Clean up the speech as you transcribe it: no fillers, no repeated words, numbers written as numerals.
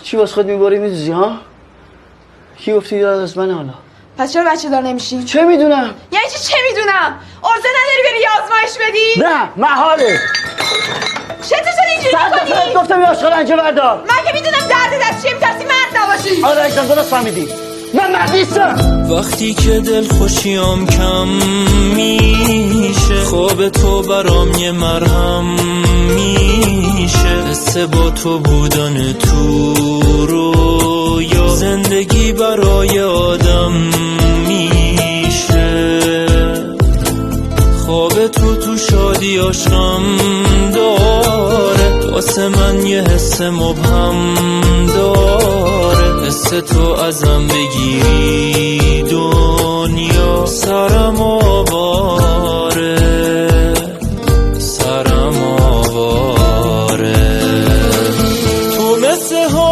چی واسه خود میباری میدوزی ها؟ کی گفتی یاد از من حالا؟ پس چرا بچه دار نمیشین؟ چه میدونم؟ یعنی چه میدونم؟ ارزه نداری بری یه آزمایش بدی؟ نه محاله. چه تو اینجوری میکنی؟ گفتم یه آشغالنجه بردار. من که میدونم درد دست چیه، میترسی مرد نباشی. آره عزیزم درست فهمیدی. من مرد نیستم. وقتی که دل خوشیام کم میشه، خواب تو برام یه مرهم میشه، حس با تو بودن تو رویا، زندگی برای آدم میشه، خواب تو شادی عشقم داره، واسه من یه حس مبهم داره، حس تو ازم بگیری